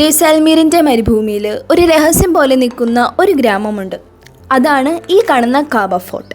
ജയ്സാൽമീറിന്റെ മരുഭൂമിയിൽ ഒരു രഹസ്യം പോലെ നിൽക്കുന്ന ഒരു ഗ്രാമമുണ്ട്. അതാണ് ഈ കാണുന്ന കാബ fort.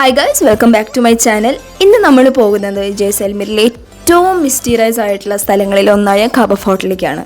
Hi guys, welcome back to my channel. ഇന്ന് നമ്മൾ പോകുന്നത് ജയ്സാൽമീറിലെ ഏറ്റവും മിസ്റ്റീരിയസ് ആയിട്ടുള്ള സ്ഥലങ്ങളിൽ ഒന്നായ കാബ ഫോർട്ടിലേക്കാണ്.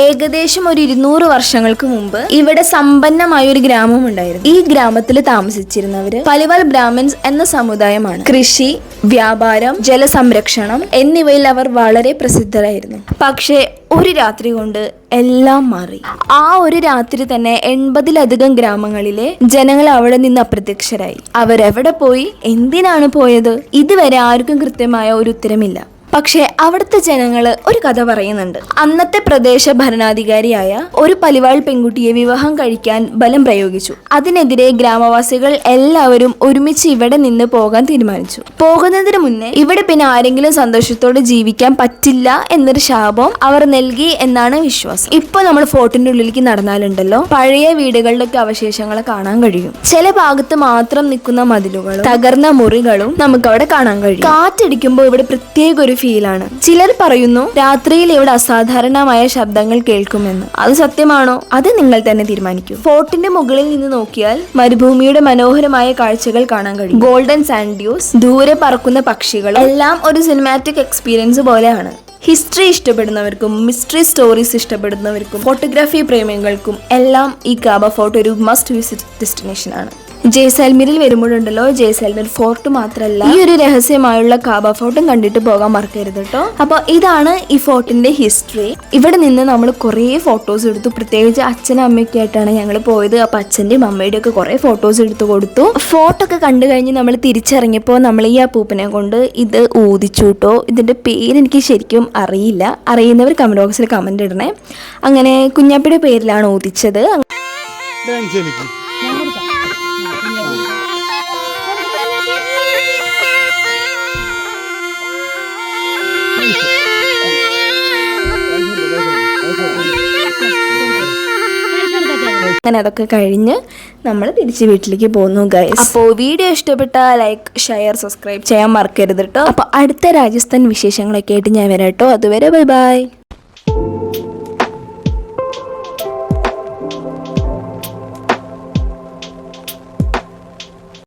ഏകദേശം ഒരു 200 വർഷങ്ങൾക്ക് മുമ്പ് ഇവിടെ സമ്പന്നമായ ഒരു ഗ്രാമം ഉണ്ടായിരുന്നു. ഈ ഗ്രാമത്തിൽ താമസിച്ചിരുന്നവര് പലിവാൽ ബ്രാഹ്മിൻസ് എന്ന സമുദായമാണ്. കൃഷി, വ്യാപാരം, ജലസംരക്ഷണം എന്നിവയിൽ അവർ വളരെ പ്രസിദ്ധരായിരുന്നു. പക്ഷേ ഒരു രാത്രി കൊണ്ട് എല്ലാം മാറി. ആ ഒരു രാത്രി തന്നെ 80-ലധികം ഗ്രാമങ്ങളിലെ ജനങ്ങൾ അവിടെ നിന്ന് അപ്രത്യക്ഷരായി. അവരെവിടെ പോയി, എന്തിനാണ് പോയത്, ഇതുവരെ ആർക്കും കൃത്യമായ ഒരു ഉത്തരമില്ല. പക്ഷേ അവിടുത്തെ ജനങ്ങൾ ഒരു കഥ പറയുന്നുണ്ട്. അന്നത്തെ പ്രദേശ ഭരണാധികാരിയായ ഒരു പലിവാൾ പെൺകുട്ടിയെ വിവാഹം കഴിക്കാൻ ബലം പ്രയോഗിച്ചു. അതിനെതിരെ ഗ്രാമവാസികൾ എല്ലാവരും ഒരുമിച്ച് ഇവിടെ നിന്ന് പോകാൻ തീരുമാനിച്ചു. പോകുന്നതിന് മുന്നേ ഇവിടെ പിന്നെ ആരെങ്കിലും സന്തോഷത്തോടെ ജീവിക്കാൻ പറ്റില്ല എന്നൊരു ശാപം അവർ നൽകി എന്നാണ് വിശ്വാസം. ഇപ്പൊ നമ്മൾ ഫോർട്ടിന്റെ ഉള്ളിലേക്ക് നടന്നാലുണ്ടല്ലോ, പഴയ വീടുകളുടെ ഒക്കെ അവശേഷങ്ങൾ കാണാൻ കഴിയും. ചില ഭാഗത്ത് മാത്രം നിൽക്കുന്ന മതിലുകളും തകർന്ന മുറികളും നമുക്ക് അവിടെ കാണാൻ കഴിയും. കാറ്റടിക്കുമ്പോൾ ഇവിടെ പ്രത്യേക ഒരു ഫീലാണ്. ചിലർ പറയുന്നു രാത്രിയിൽ ഇവിടെ അസാധാരണമായ ശബ്ദങ്ങൾ കേൾക്കുമെന്ന്. അത് സത്യമാണോ? അത് നിങ്ങൾ തന്നെ തീരുമാനിക്കൂ. ഫോർട്ടിന്റെ മുകളിൽ നിന്ന് നോക്കിയാൽ മരുഭൂമിയുടെ മനോഹരമായ കാഴ്ചകൾ കാണാൻ കഴിയും. ഗോൾഡൻ സാൻഡ് ഡ്യൂസ്, ദൂരെ പറക്കുന്ന പക്ഷികൾ, എല്ലാം ഒരു സിനിമാറ്റിക് എക്സ്പീരിയൻസ് പോലെയാണ്. ഹിസ്റ്ററി ഇഷ്ടപ്പെടുന്നവർക്കും മിസ്റ്ററി സ്റ്റോറീസ് ഇഷ്ടപ്പെടുന്നവർക്കും ഫോട്ടോഗ്രാഫി പ്രേമികൾക്കും എല്ലാം ഈ കാബ ഫോർട്ട് ഒരു മസ്റ്റ് വിസിറ്റ് ഡെസ്റ്റിനേഷൻ ആണ്. ജയ്സാൽമീറിൽ വരുമ്പോഴുണ്ടല്ലോ, ജയ്സാൽമീർ ഫോർട്ട് മാത്രമല്ല, ഈ ഒരു രഹസ്യമായുള്ള കാബ ഫോർട്ടും കണ്ടിട്ട് പോകാൻ മറക്കരുത് കേട്ടോ. അപ്പോൾ ഇതാണ് ഈ ഫോർട്ടിന്റെ ഹിസ്റ്ററി. ഇവിടെ നിന്ന് നമ്മൾ കുറേ ഫോട്ടോസ് എടുത്തു. പ്രത്യേകിച്ച് അച്ഛനും അമ്മയൊക്കെ ആയിട്ടാണ് ഞങ്ങൾ പോയത്. അപ്പോൾ അച്ഛൻ്റെയും അമ്മയുടെയും ഒക്കെ കുറേ ഫോട്ടോസ് എടുത്തു കൊടുത്തു. ഫോട്ടോക്കെ കണ്ടു കഴിഞ്ഞ് നമ്മൾ തിരിച്ചിറങ്ങിയപ്പോൾ നമ്മൾ ഈ അപ്പൂപ്പനെ കൊണ്ട് ഇത് ഊതിച്ചു കേട്ടോ. ഇതിൻ്റെ പേരെനിക്ക് ശരിക്കും അറിയില്ല. അറിയുന്നവർ കമൻറ്റ് ബോക്സിൽ കമൻറ്റ് ഇടണേ. അങ്ങനെ കുഞ്ഞാപ്പിയുടെ പേരിലാണ് ഊതിച്ചത്. അങ്ങനെ അതൊക്കെ കഴിഞ്ഞ് നമ്മൾ തിരിച്ച് വീട്ടിലേക്ക് പോകുന്നു ഗൈസ്. അപ്പോൾ വീഡിയോ ഇഷ്ടപ്പെട്ടാൽ ലൈക്ക്, ഷെയർ, സബ്സ്ക്രൈബ് ചെയ്യാൻ മറക്കരുത് കേട്ടോ. അപ്പോൾ അടുത്ത രാജസ്ഥാൻ വിശേഷങ്ങളൊക്കെ ആയിട്ട് ഞാൻ വരാം കേട്ടോ. അതുവരെ ബൈ ബൈ.